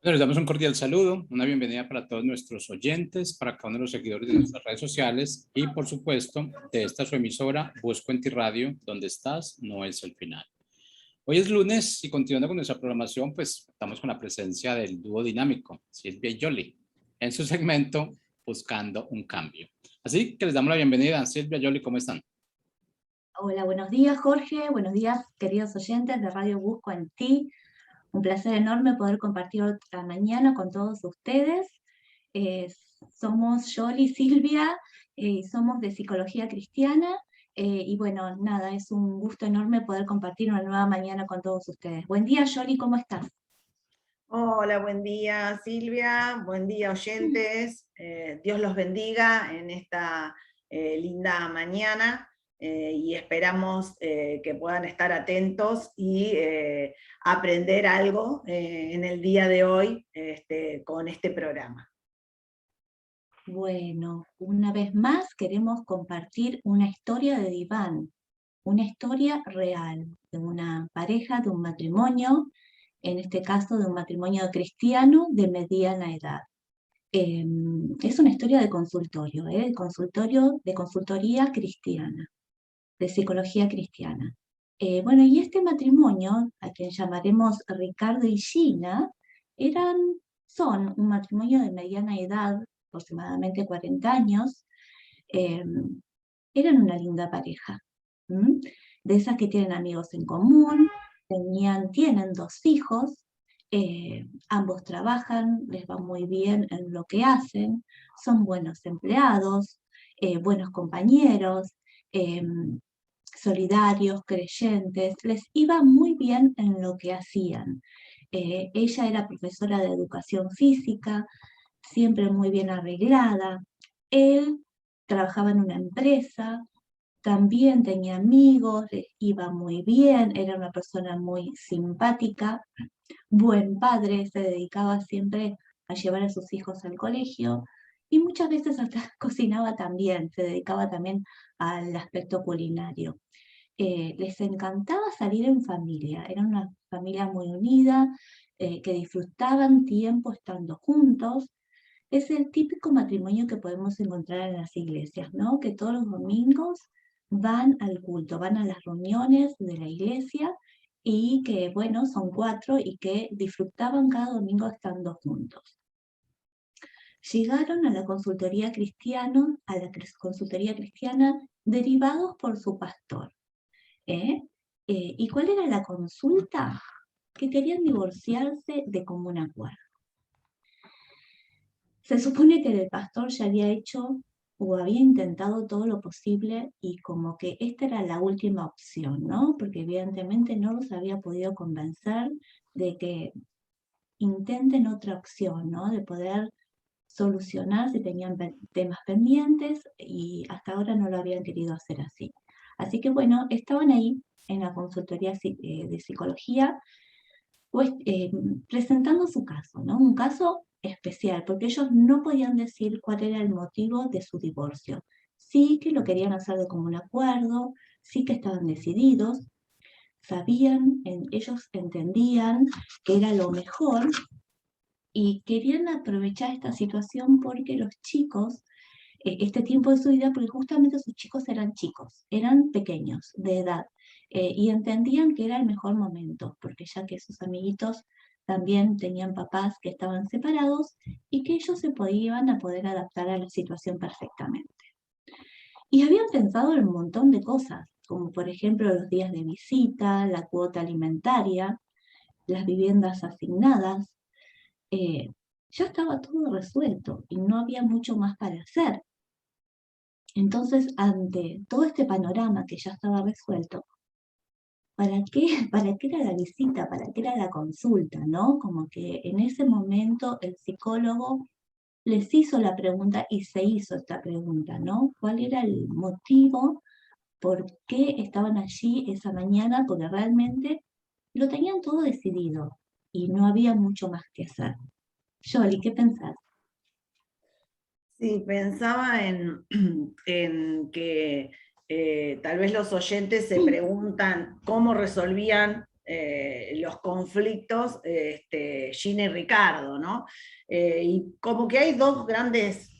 Les damos un cordial saludo, una bienvenida para todos nuestros oyentes, para cada uno de los seguidores de nuestras redes sociales y, por supuesto, de esta su emisora, Busco en Ti Radio, donde estás, no es el final. Hoy es lunes y continuando con nuestra programación, pues estamos con la presencia del dúo dinámico, Silvia y Yoli, en su segmento Buscando un Cambio. Así que les damos la bienvenida. Silvia, Yoli, ¿cómo están? Hola, buenos días Jorge, buenos días queridos oyentes de Radio Busco en Ti. Un placer enorme poder compartir otra mañana con todos ustedes. Eh, Somos Yoli y Silvia y somos de Psicología Cristiana. Y bueno, nada, es un gusto enorme poder compartir una nueva mañana con todos ustedes. Buen día Yoli, ¿cómo estás? Hola, buen día Silvia, buen día oyentes, Dios los bendiga en esta linda mañana y esperamos que puedan estar atentos y aprender algo en el día de hoy con este programa. Bueno, una vez más queremos compartir una historia de diván, una historia real de una pareja, de un matrimonio, en este caso de un matrimonio cristiano de mediana edad. Es una historia de consultorio, de consultoría cristiana, de psicología cristiana. Bueno, y este matrimonio, a quien llamaremos Ricardo y Gina, son un matrimonio de mediana edad, aproximadamente 40 años. Eran una linda pareja, de esas que tienen amigos en común, tienen 2 hijos, ambos trabajan, les va muy bien en lo que hacen, son buenos empleados, buenos compañeros, solidarios, creyentes, les iba muy bien en lo que hacían. Ella era profesora de educación física, siempre muy bien arreglada. Él trabajaba en una empresa, también tenía amigos, les iba muy bien, era una persona muy simpática, buen padre, se dedicaba siempre a llevar a sus hijos al colegio y muchas veces hasta cocinaba también, se dedicaba también al aspecto culinario. Les encantaba salir en familia, era una familia muy unida, que disfrutaban tiempo estando juntos. Es el típico matrimonio que podemos encontrar en las iglesias, ¿no? Que todos los domingos van al culto, van a las reuniones de la iglesia y que, bueno, son 4 y que disfrutaban cada domingo estando juntos. Llegaron a la consultoría cristiana derivados por su pastor. ¿Y cuál era la consulta? Que querían divorciarse de común acuerdo. Se supone que el pastor ya había hecho o había intentado todo lo posible y como que esta era la última opción, ¿no? Porque evidentemente no los había podido convencer de que intenten otra opción, ¿no? De poder solucionar si tenían temas pendientes y hasta ahora no lo habían querido hacer así. Así que bueno, estaban ahí en la consultoría de psicología pues, presentando su caso, ¿no? Un caso especial, porque ellos no podían decir cuál era el motivo de su divorcio. Sí que lo querían hacer de común acuerdo, sí que estaban decididos, ellos entendían que era lo mejor y querían aprovechar esta situación porque los chicos, este tiempo de su vida, porque justamente sus chicos eran pequeños de edad, y entendían que era el mejor momento, porque ya que sus amiguitos también tenían papás que estaban separados y que ellos se iban a poder adaptar a la situación perfectamente. Y habían pensado en un montón de cosas, como por ejemplo los días de visita, la cuota alimentaria, las viviendas asignadas. Ya estaba todo resuelto y no había mucho más para hacer. Entonces, ante todo este panorama que ya estaba resuelto, ¿para qué, para qué era la visita? ¿Para qué era la consulta? ¿No? Como que en ese momento el psicólogo les hizo la pregunta y se hizo esta pregunta, ¿no? ¿Cuál era el motivo por qué estaban allí esa mañana? Porque realmente lo tenían todo decidido y no había mucho más que hacer. Yoli, ¿qué pensás? Sí, pensaba en que tal vez los oyentes se preguntan cómo resolvían los conflictos Gina y Ricardo, ¿no? Y como que hay dos grandes,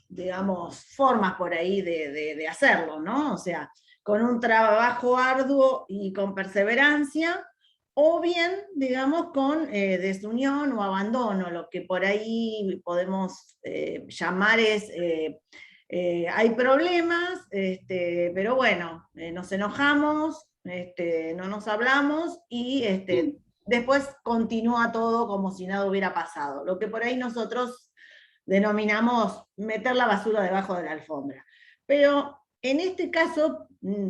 digamos, formas por ahí de hacerlo, ¿no? O sea, con un trabajo arduo y con perseverancia, o bien, digamos, con desunión o abandono, lo que por ahí podemos llamar es, hay problemas, pero bueno, nos enojamos, no nos hablamos y después continúa todo como si nada hubiera pasado, lo que por ahí nosotros denominamos meter la basura debajo de la alfombra. Pero en este caso,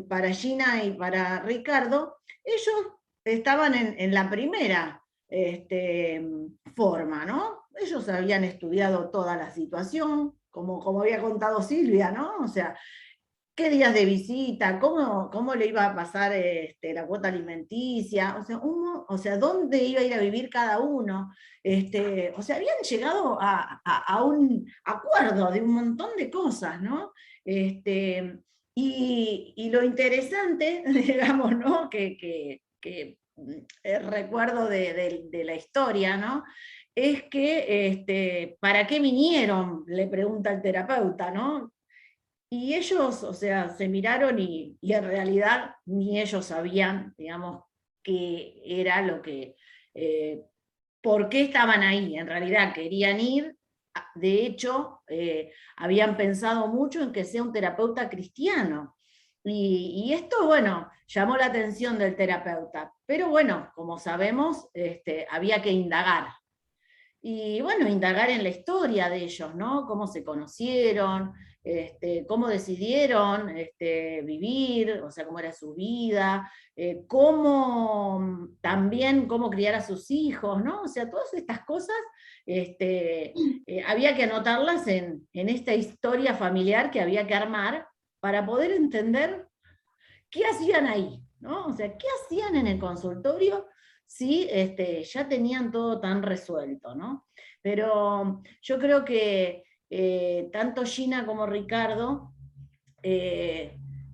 para Gina y para Ricardo, ellos estaban en la primera forma, ¿no? Ellos habían estudiado toda la situación, como había contado Silvia, ¿no? O sea, qué días de visita, cómo le iba a pasar la cuota alimenticia, o sea, dónde iba a ir a vivir cada uno. O sea, habían llegado a un acuerdo de un montón de cosas, ¿no? Y lo interesante, digamos, ¿no? Que recuerdo de la historia, ¿no? Es que, ¿para qué vinieron? Le pregunta el terapeuta, ¿no? Y ellos, o sea, se miraron y en realidad ni ellos sabían, digamos, qué era lo que, por qué estaban ahí. En realidad querían ir, de hecho, habían pensado mucho en que sea un terapeuta cristiano. Y esto, bueno, llamó la atención del terapeuta. Pero bueno, como sabemos, había que indagar. Y bueno, indagar en la historia de ellos, ¿no? Cómo se conocieron, cómo decidieron vivir, o sea, cómo era su vida, también cómo criar a sus hijos, ¿no? O sea, todas estas cosas había que anotarlas en esta historia familiar que había que armar para poder entender qué hacían ahí, ¿no? O sea, qué hacían en el consultorio si ya tenían todo tan resuelto, ¿no? Pero yo creo que tanto Gina como Ricardo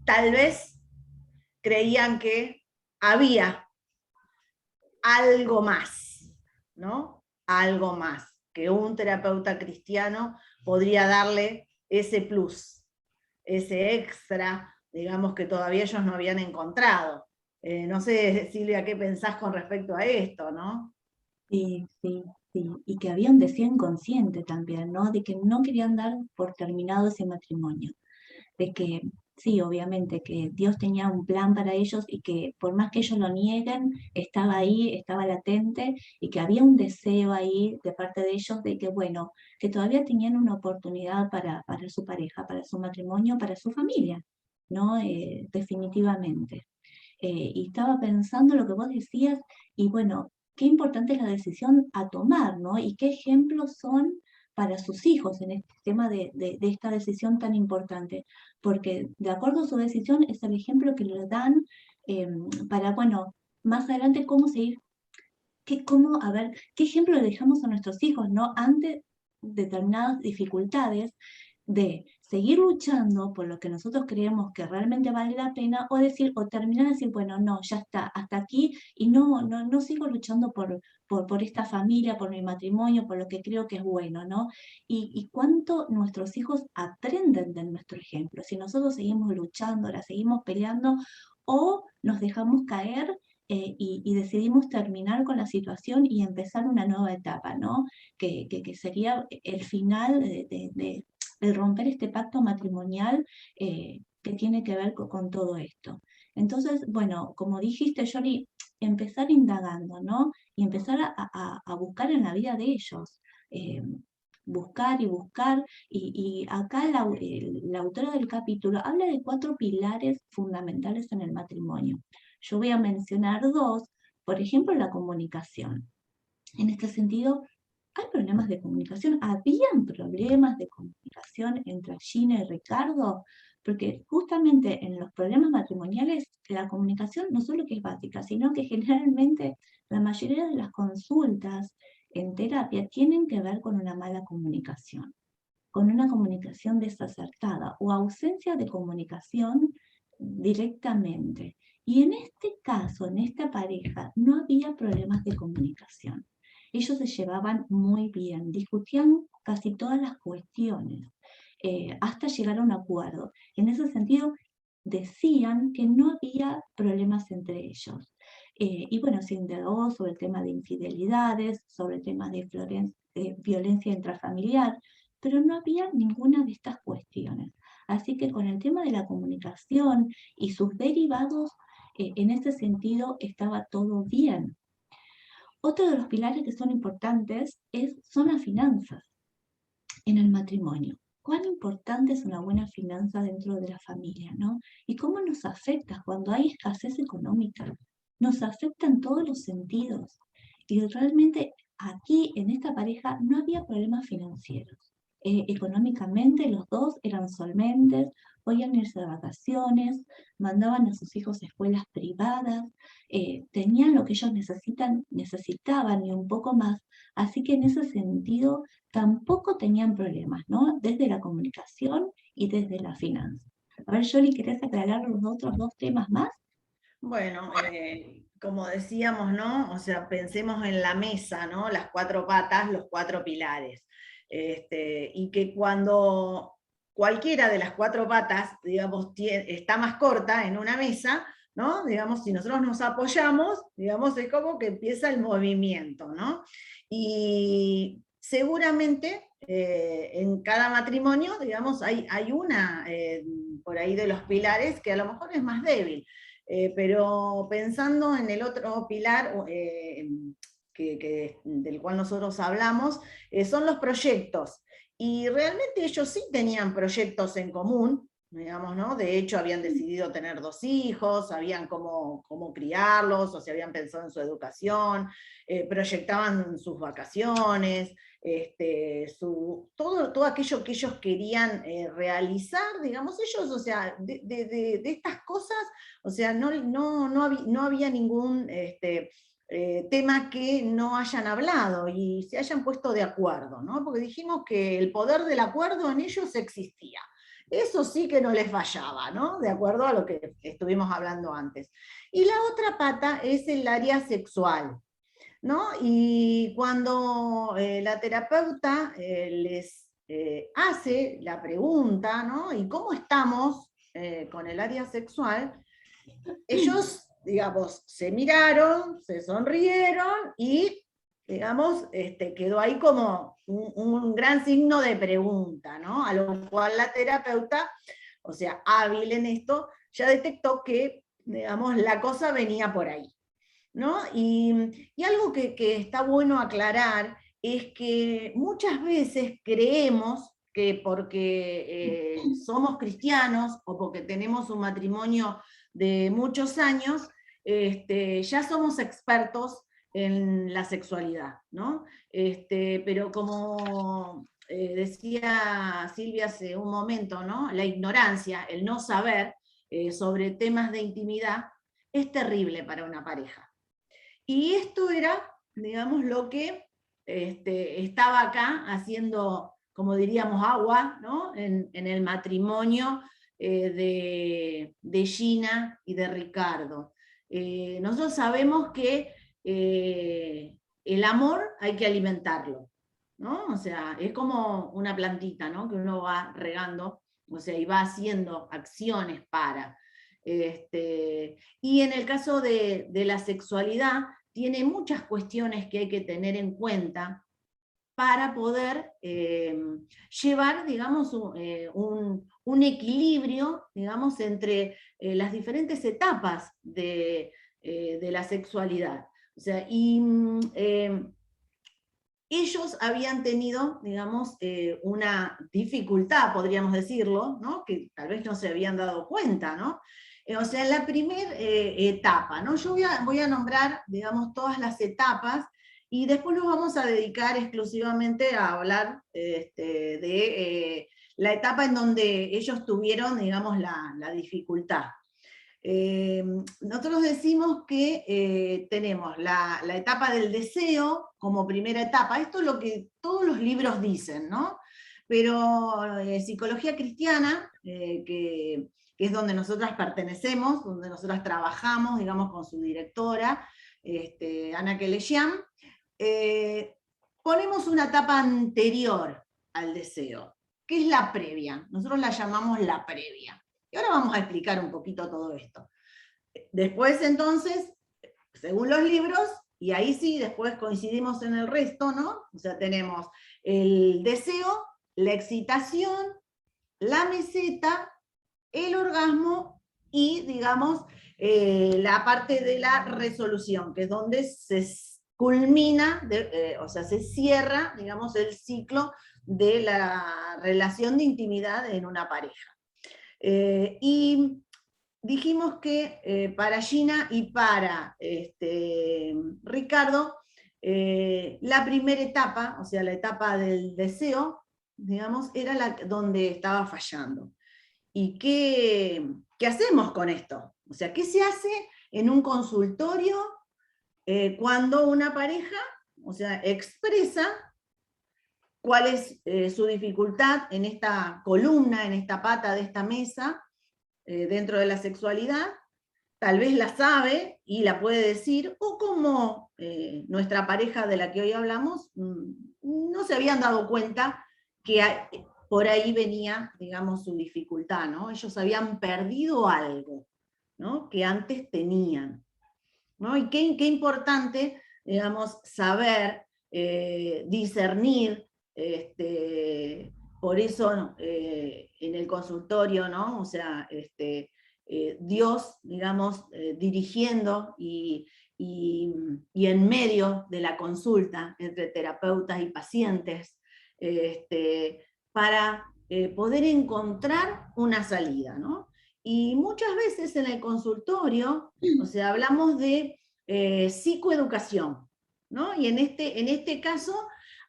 tal vez creían que había algo más, ¿no? Algo más, que un terapeuta cristiano podría darle ese plus, ese extra, digamos, que todavía ellos no habían encontrado. No sé, Silvia, ¿qué pensás con respecto a esto, no? Sí, sí, sí. Y que había un deseo inconsciente también, ¿no? De que no querían dar por terminado ese matrimonio. De que, sí, obviamente, que Dios tenía un plan para ellos y que por más que ellos lo nieguen, estaba ahí, estaba latente y que había un deseo ahí de parte de ellos de que, bueno, que todavía tenían una oportunidad para su pareja, para su matrimonio, para su familia, ¿no? Definitivamente. Y estaba pensando lo que vos decías, y bueno, qué importante es la decisión a tomar, ¿no? Y qué ejemplos son para sus hijos en este tema de esta decisión tan importante, porque de acuerdo a su decisión es el ejemplo que le dan para, bueno, más adelante cómo seguir, a ver, qué ejemplo le dejamos a nuestros hijos, ¿no? Ante determinadas dificultades, de seguir luchando por lo que nosotros creemos que realmente vale la pena, o decir, o terminar de decir, bueno, no, ya está, hasta aquí, y no sigo luchando por esta familia, por mi matrimonio, por lo que creo que es bueno, ¿no? Y cuánto nuestros hijos aprenden de nuestro ejemplo, si nosotros seguimos luchando, la seguimos peleando, o nos dejamos caer y decidimos terminar con la situación y empezar una nueva etapa, ¿no? Que sería el final de romper este pacto matrimonial que tiene que ver con todo esto. Entonces, bueno, como dijiste, Yori, empezar indagando, ¿no? Y empezar a buscar en la vida de ellos. Buscar y buscar, y acá la autora del capítulo habla de 4 pilares fundamentales en el matrimonio. Yo voy a mencionar 2, por ejemplo, la comunicación. En este sentido, ¿hay problemas de comunicación? ¿Habían problemas de comunicación entre Gina y Ricardo? Porque justamente en los problemas matrimoniales la comunicación no solo que es básica, sino que generalmente la mayoría de las consultas en terapia tienen que ver con una mala comunicación, con una comunicación desacertada o ausencia de comunicación directamente. Y en este caso, en esta pareja, no había problemas de comunicación. Ellos se llevaban muy bien, discutían casi todas las cuestiones, hasta llegar a un acuerdo. En ese sentido, decían que no había problemas entre ellos. Y bueno, se indagó sobre el tema de infidelidades, sobre el tema de violencia intrafamiliar, pero no había ninguna de estas cuestiones. Así que con el tema de la comunicación y sus derivados, en ese sentido estaba todo bien. Otro de los pilares que son importantes son las finanzas en el matrimonio. Cuán importante es una buena finanza dentro de la familia, ¿no? Y cómo nos afecta cuando hay escasez económica. Nos afecta en todos los sentidos. Y realmente aquí, en esta pareja, no había problemas financieros. Económicamente los dos eran solventes, podían irse de vacaciones, mandaban a sus hijos a escuelas privadas, tenían lo que ellos necesitaban y un poco más. Así que en ese sentido tampoco tenían problemas, ¿no? Desde la comunicación y desde la finanza. A ver, Yoli, ¿querés aclarar los otros dos temas más? Bueno, como decíamos, ¿no? O sea, pensemos en la mesa, ¿no? Las cuatro patas, los cuatro pilares. Y que cuando cualquiera de las cuatro patas, digamos, está más corta en una mesa, ¿no? Digamos, si nosotros nos apoyamos, digamos, es como que empieza el movimiento, ¿no? Y seguramente en cada matrimonio, digamos, hay una por ahí de los pilares que a lo mejor es más débil. Pero pensando en el otro pilar del cual nosotros hablamos, son los proyectos. Y realmente ellos sí tenían proyectos en común, digamos, ¿no? De hecho, habían decidido tener 2 hijos, sabían cómo criarlos, o sea, habían pensado en su educación, proyectaban sus vacaciones, todo aquello que ellos querían realizar, digamos, ellos, o sea, de estas cosas, o sea, no había ningún tema que no hayan hablado y se hayan puesto de acuerdo, ¿no? Porque dijimos que el poder del acuerdo en ellos existía. Eso sí que no les fallaba, ¿no? De acuerdo a lo que estuvimos hablando antes. Y la otra pata es el área sexual, ¿no? Y cuando la terapeuta les hace la pregunta, ¿no? ¿Y cómo estamos con el área sexual? Ellos, digamos, se miraron, se sonrieron y, digamos, quedó ahí como un gran signo de pregunta, ¿no? A lo cual la terapeuta, o sea, hábil en esto, ya detectó que, digamos, la cosa venía por ahí, ¿no? Y algo que está bueno aclarar es que muchas veces creemos que porque somos cristianos o porque tenemos un matrimonio de muchos años, ya somos expertos en la sexualidad, ¿no? Pero como decía Silvia hace un momento, ¿no? La ignorancia, el no saber sobre temas de intimidad es terrible para una pareja. Y esto era, digamos, lo que estaba acá haciendo, como diríamos, agua, ¿no? en el matrimonio de Gina y de Ricardo. Nosotros sabemos que el amor hay que alimentarlo, ¿no? O sea, es como una plantita, ¿no? Que uno va regando, o sea, y va haciendo acciones para. Y en el caso de la sexualidad, tiene muchas cuestiones que hay que tener en cuenta para poder llevar, digamos, un equilibrio, digamos, entre las diferentes etapas de la sexualidad. O sea, y ellos habían tenido, digamos, una dificultad, podríamos decirlo, ¿no? Que tal vez no se habían dado cuenta, ¿no? O sea, en la primera etapa, ¿no? Yo voy a nombrar, digamos, todas las etapas y después nos vamos a dedicar exclusivamente a hablar de la etapa en donde ellos tuvieron, digamos, la dificultad. Nosotros decimos que tenemos la etapa del deseo como primera etapa. Esto es lo que todos los libros dicen, ¿no? Pero psicología cristiana, que que es donde nosotras pertenecemos, donde nosotras trabajamos, digamos, con su directora, Ana Keleshian, ponemos una etapa anterior al deseo, que es la previa. Nosotros la llamamos la previa. Y ahora vamos a explicar un poquito todo esto. Después, entonces, según los libros, y ahí sí, después coincidimos en el resto, ¿no? O sea, tenemos el deseo, la excitación, la meseta, el orgasmo y, digamos, la parte de la resolución, que es donde se culmina, o sea, se cierra, digamos, el ciclo de la relación de intimidad en una pareja. Y dijimos que para Gina y para Ricardo, la primera etapa, o sea, la etapa del deseo, digamos, era donde estaba fallando. ¿Y qué hacemos con esto? O sea, ¿qué se hace en un consultorio cuando una pareja, o sea, expresa cuál es su dificultad en esta columna, en esta pata de esta mesa, dentro de la sexualidad? Tal vez la sabe y la puede decir, o como nuestra pareja de la que hoy hablamos, no se habían dado cuenta que por ahí venía, digamos, su dificultad, ¿no? Ellos habían perdido algo, ¿no? Que antes tenían, ¿no? Y qué importante, digamos, saber, discernir, por eso en el consultorio, ¿no? O sea, Dios, digamos, dirigiendo y en medio de la consulta entre terapeutas y pacientes, para poder encontrar una salida, ¿no? Y muchas veces en el consultorio, o sea, hablamos de psicoeducación, ¿no? Y en este caso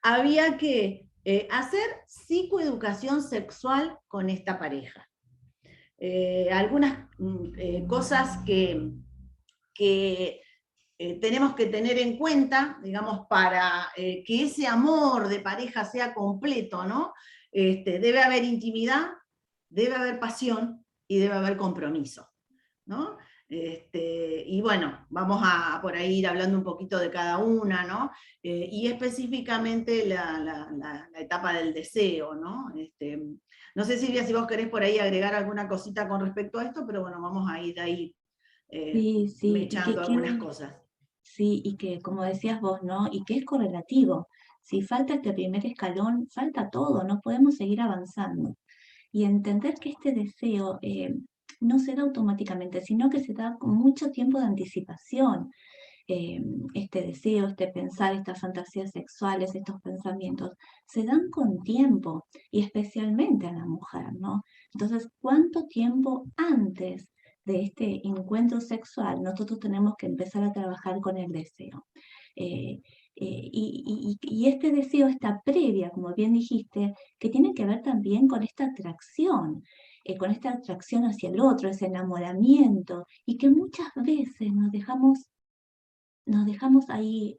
había que hacer psicoeducación sexual con esta pareja. Algunas cosas que tenemos que tener en cuenta, digamos, para que ese amor de pareja sea completo, ¿no? Debe haber intimidad, debe haber pasión y debe haber compromiso, ¿no? Y bueno, vamos a por ahí ir hablando un poquito de cada una, ¿no? Y específicamente la etapa del deseo, ¿no? No sé, Silvia, si vos querés por ahí agregar alguna cosita con respecto a esto, pero bueno, vamos a ir ahí Sí, y mechando algunas cosas. sí, y que como decías vos, ¿no? Y que es correlativo. Si falta este primer escalón, falta todo, no podemos seguir avanzando. Y entender que este deseo no se da automáticamente, sino que se da con mucho tiempo de anticipación. Este deseo, este pensar, estas fantasías sexuales, estos pensamientos, se dan con tiempo, y especialmente a la mujer, ¿no? Entonces, ¿cuánto tiempo antes de este encuentro sexual nosotros tenemos que empezar a trabajar con el deseo? Y este deseo, esta previa, como bien dijiste, que tiene que ver también con esta atracción hacia el otro, ese enamoramiento, y que muchas veces nos dejamos ahí,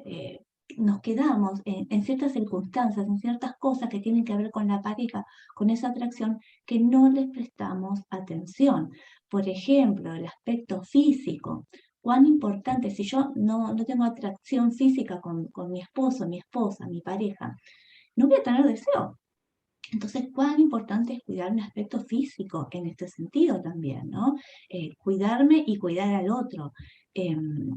nos quedamos en ciertas circunstancias, en ciertas cosas que tienen que ver con la pareja, con esa atracción, que no les prestamos atención. Por ejemplo, el aspecto físico. Cuán importante, si yo no tengo atracción física con mi esposo, mi esposa, mi pareja, no voy a tener deseo. Entonces, cuán importante es cuidar mi aspecto físico en este sentido también, ¿no? Cuidarme y cuidar al otro.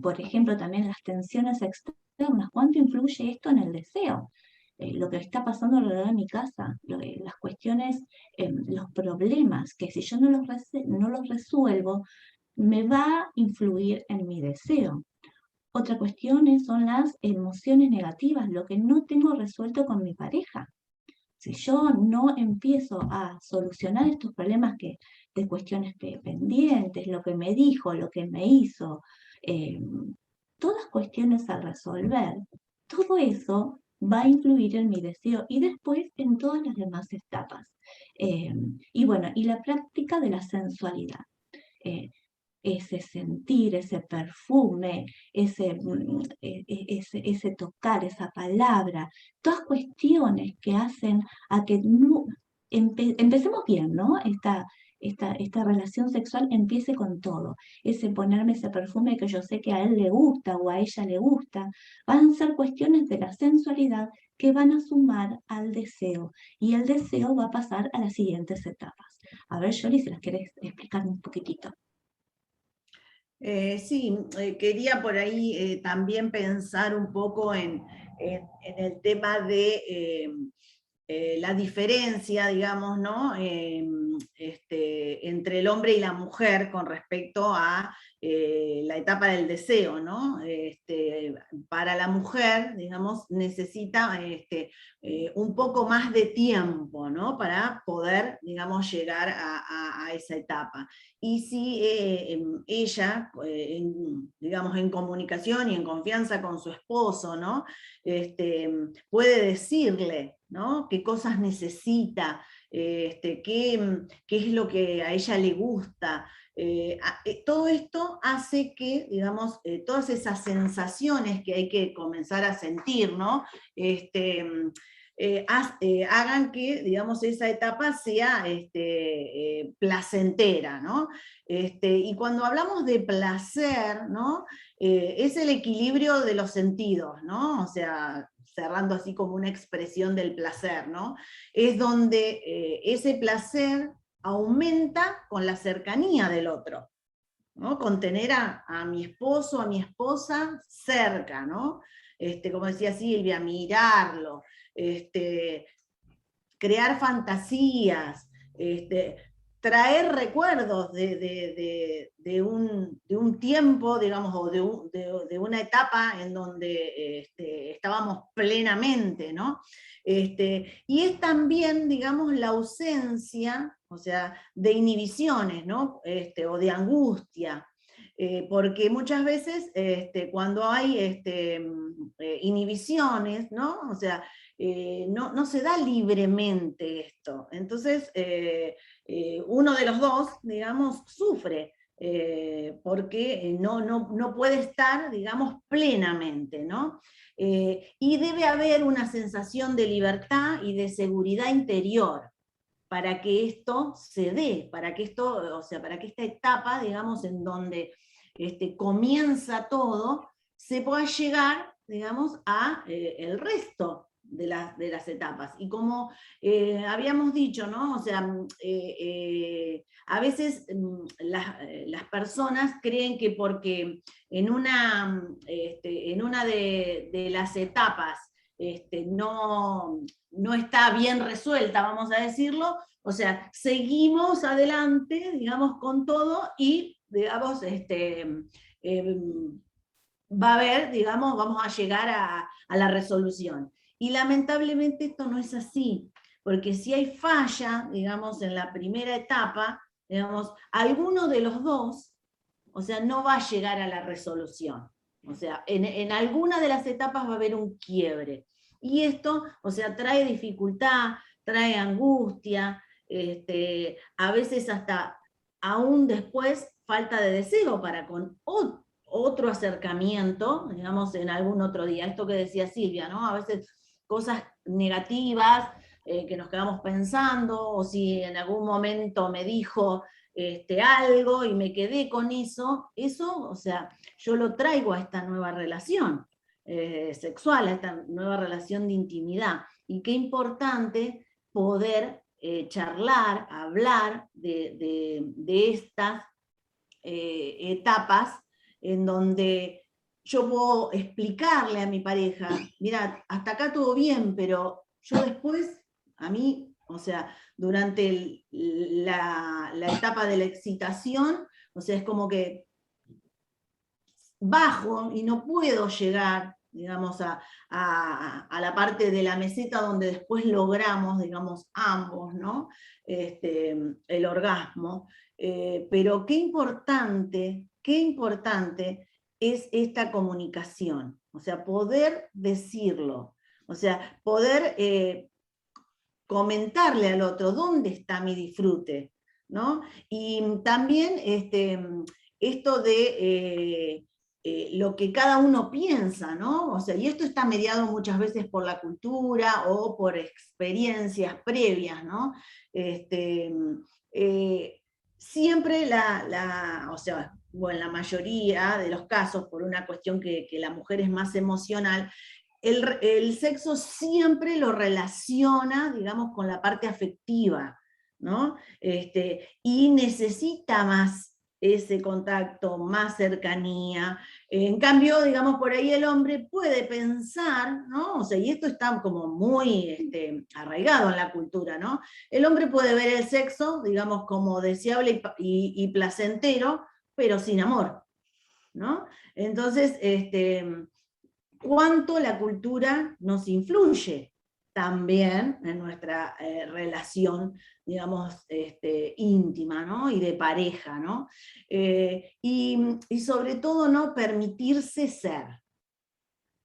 Por ejemplo, también las tensiones externas, ¿cuánto influye esto en el deseo? Lo que está pasando alrededor de mi casa, las cuestiones, los problemas, que si yo no los resuelvo, me va a influir en mi deseo. Otra cuestión son las emociones negativas, lo que no tengo resuelto con mi pareja. Si yo no empiezo a solucionar estos problemas de cuestiones pendientes, lo que me dijo, lo que me hizo, todas cuestiones a resolver, todo eso va a influir en mi deseo y después en todas las demás etapas. Y bueno, y la práctica de la sensualidad. Ese sentir, ese perfume, ese tocar, esa palabra, todas cuestiones que hacen a que empecemos bien, ¿no? esta relación sexual empiece con todo. Ese ponerme ese perfume que yo sé que a él le gusta o a ella le gusta, van a ser cuestiones de la sensualidad que van a sumar al deseo, y el deseo va a pasar a las siguientes etapas. A ver, Yoli, si las querés explicar un poquitito. Sí, quería por ahí también pensar un poco en el tema de la diferencia, digamos, ¿no? Entre el hombre y la mujer con respecto a la etapa del deseo, ¿no? Para la mujer, digamos, necesita un poco más de tiempo, ¿no? Para poder, digamos, llegar a esa etapa. Y si ella, digamos, en comunicación y en confianza con su esposo, ¿no? Puede decirle, ¿no? Qué cosas necesita, qué es lo que a ella le gusta. Todo esto hace que, digamos, todas esas sensaciones que hay que comenzar a sentir, ¿no? Hagan que, digamos, esa etapa sea placentera, ¿no? Y cuando hablamos de placer, ¿no? Es el equilibrio de los sentidos, ¿no? O sea, cerrando así como una expresión del placer, ¿no? Es donde ese placer aumenta con la cercanía del otro, ¿no? Con tener a mi esposo, a mi esposa cerca, ¿no? Como decía Silvia, mirarlo, crear fantasías, traer recuerdos de un tiempo, digamos, o de una etapa en donde estábamos plenamente, ¿no? Y es también, digamos, la ausencia, o sea, de inhibiciones, ¿no? O de angustia. Porque muchas veces cuando hay inhibiciones, ¿no? O sea, no se da libremente esto. Entonces, uno de los dos, digamos, sufre, porque no puede estar, digamos, plenamente, ¿no? Y debe haber una sensación de libertad y de seguridad interior para que esto se dé, para que esto, o sea, para que esta etapa, digamos, en donde comienza todo, se pueda llegar, digamos, a el resto de las etapas. Y como habíamos dicho, ¿no? O sea, a veces las personas creen que porque en una de las etapas no está bien resuelta, vamos a decirlo, o sea, seguimos adelante, digamos, con todo y, digamos, va a haber, digamos, vamos a llegar a la resolución. Y lamentablemente esto no es así, porque si hay falla, digamos, en la primera etapa, digamos, alguno de los dos, o sea, no va a llegar a la resolución. O sea, en alguna de las etapas va a haber un quiebre. Y esto, o sea, trae dificultad, trae angustia, a veces hasta aún después falta de deseo para con otro acercamiento, digamos, en algún otro día. Esto que decía Silvia, ¿no? A veces cosas negativas que nos quedamos pensando, o si en algún momento me dijo algo y me quedé con eso, o sea, yo lo traigo a esta nueva relación sexual, a esta nueva relación de intimidad. Y qué importante poder charlar, hablar de estas etapas en donde yo puedo explicarle a mi pareja, mira, hasta acá todo bien, pero yo después, a mí, o sea, durante la etapa de la excitación, o sea, es como que bajo y no puedo llegar, digamos, a la parte de la meseta donde después logramos, digamos, ambos, ¿no? El orgasmo. Pero qué importante es esta comunicación, o sea, poder decirlo, o sea, poder comentarle al otro dónde está mi disfrute, ¿no? Y también esto de lo que cada uno piensa, ¿no? O sea, y esto está mediado muchas veces por la cultura o por experiencias previas, ¿no? siempre o sea, o en la mayoría de los casos, por una cuestión que la mujer es más emocional, el sexo siempre lo relaciona, digamos, con la parte afectiva, ¿no? Y necesita más ese contacto, más cercanía. En cambio, digamos, por ahí el hombre puede pensar, ¿no? O sea, y esto está como muy arraigado en la cultura, ¿no? El hombre puede ver el sexo, digamos, como deseable y placentero, pero sin amor, ¿no? Entonces, cuánto la cultura nos influye también en nuestra relación, digamos, íntima, ¿no? Y de pareja, ¿no? Y sobre todo, ¿no? Permitirse ser,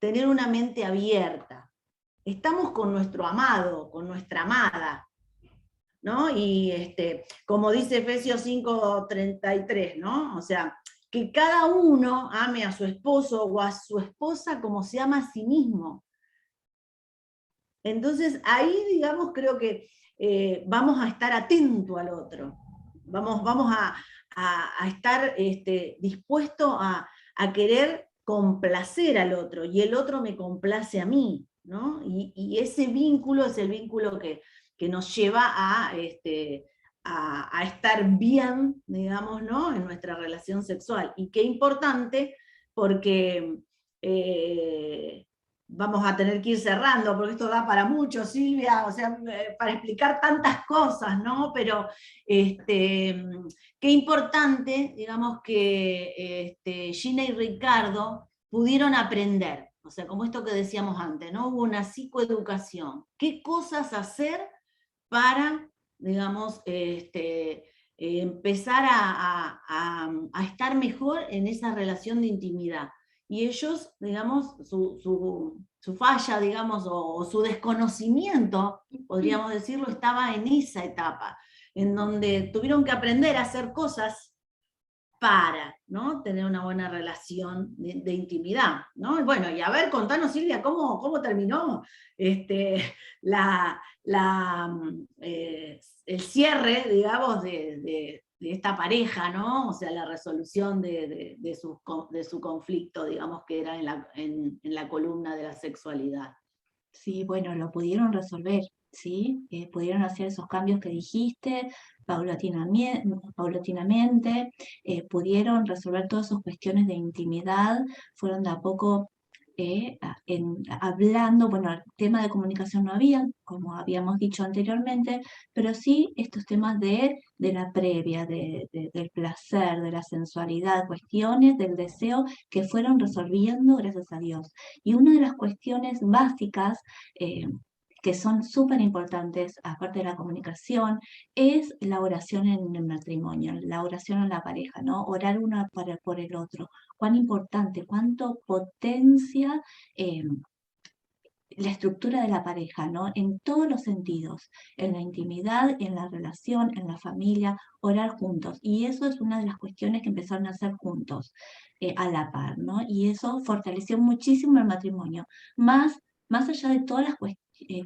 tener una mente abierta. Estamos con nuestro amado, con nuestra amada, ¿no? Y como dice Efesios 5:33, ¿no? O sea, que cada uno ame a su esposo o a su esposa como se ama a sí mismo. Entonces ahí, digamos, creo que vamos a estar atentos al otro, vamos a estar dispuestos a querer complacer al otro, y el otro me complace a mí, ¿no? Y ese vínculo es el vínculo que nos lleva a estar bien, digamos, ¿no? En nuestra relación sexual. Y qué importante, porque vamos a tener que ir cerrando, porque esto da para mucho, Silvia, o sea, para explicar tantas cosas, ¿no? Pero qué importante, digamos, que Gina y Ricardo pudieron aprender, o sea, como esto que decíamos antes, ¿no? Hubo una psicoeducación. ¿Qué cosas hacer para, digamos, empezar a estar mejor en esa relación de intimidad? Y ellos, digamos, su falla, digamos, o su desconocimiento, podríamos decirlo, estaba en esa etapa, en donde tuvieron que aprender a hacer cosas para, ¿no? Tener una buena relación de intimidad, ¿no? Y bueno, y a ver, contanos, Silvia, ¿cómo terminó la, el cierre, digamos, de esta pareja, ¿no? O sea, la resolución de su conflicto, digamos, que era en la columna de la sexualidad. Sí, bueno, lo pudieron resolver, ¿sí? Pudieron hacer esos cambios que dijiste paulatinamente, pudieron resolver todas sus cuestiones de intimidad, fueron de a poco hablando, bueno, el tema de comunicación no había, como habíamos dicho anteriormente, pero sí estos temas de la previa, del placer, de la sensualidad, cuestiones del deseo que fueron resolviendo gracias a Dios. Y una de las cuestiones básicas que son súper importantes, aparte de la comunicación, es la oración en el matrimonio, la oración en la pareja, ¿no? Orar uno por el otro. Cuán importante, cuánto potencia la estructura de la pareja, ¿no? En todos los sentidos, en la intimidad, en la relación, en la familia, orar juntos. Y eso es una de las cuestiones que empezaron a hacer juntos, a la par, ¿no? Y eso fortaleció muchísimo el matrimonio. Más allá de todas las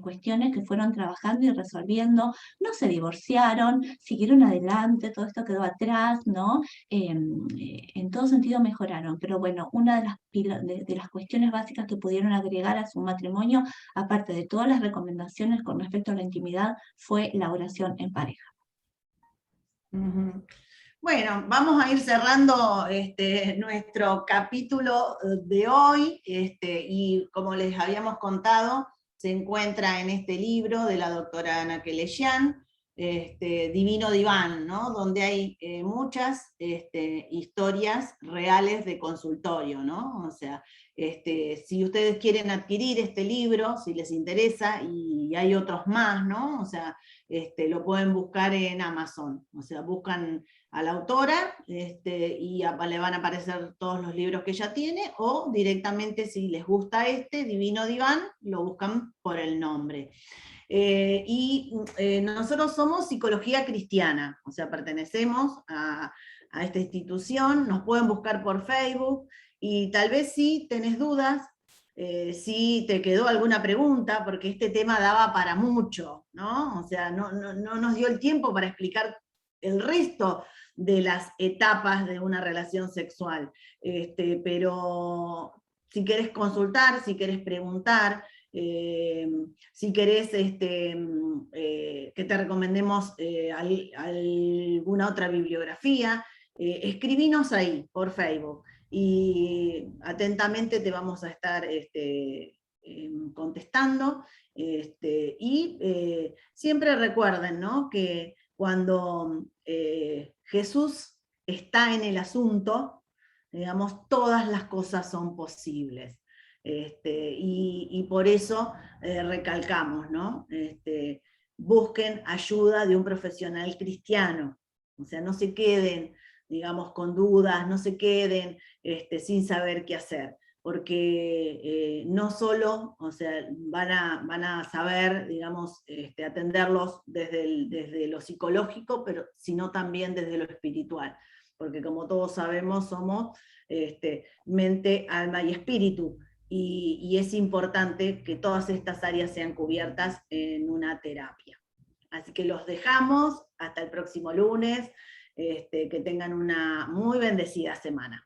cuestiones que fueron trabajando y resolviendo, no se divorciaron, siguieron adelante, todo esto quedó atrás, ¿no? En todo sentido mejoraron, pero bueno, una de las cuestiones básicas que pudieron agregar a su matrimonio, aparte de todas las recomendaciones con respecto a la intimidad, fue la oración en pareja. Bueno, vamos a ir cerrando nuestro capítulo de hoy, y como les habíamos contado, se encuentra en este libro de la doctora Ana Kelesian, Divino Diván, ¿no? Donde hay muchas historias reales de consultorio, ¿no? O sea, si ustedes quieren adquirir este libro, si les interesa, y hay otros más, ¿no? O sea, lo pueden buscar en Amazon, o sea, buscan a la autora y le van a aparecer todos los libros que ella tiene, o directamente, si les gusta Divino Diván, lo buscan por el nombre. Nosotros somos Psicología Cristiana, o sea, pertenecemos a esta institución, nos pueden buscar por Facebook, y tal vez si tenés dudas, si te quedó alguna pregunta, porque este tema daba para mucho, ¿no? O sea, no nos dio el tiempo para explicar el resto de las etapas de una relación sexual. Pero si querés consultar, si querés preguntar, si querés que te recomendemos alguna otra bibliografía, escribinos ahí por Facebook y atentamente te vamos a estar contestando. Siempre recuerden, ¿no?, que cuando Jesús está en el asunto, digamos, todas las cosas son posibles. Y por eso recalcamos, ¿no? Busquen ayuda de un profesional cristiano, o sea, no se queden, digamos, con dudas, no se queden sin saber qué hacer, porque no solo, o sea, van a saber, digamos, atenderlos desde lo psicológico, pero sino también desde lo espiritual, porque como todos sabemos somos mente, alma y espíritu, y es importante que todas estas áreas sean cubiertas en una terapia. Así que los dejamos hasta el próximo lunes, que tengan una muy bendecida semana.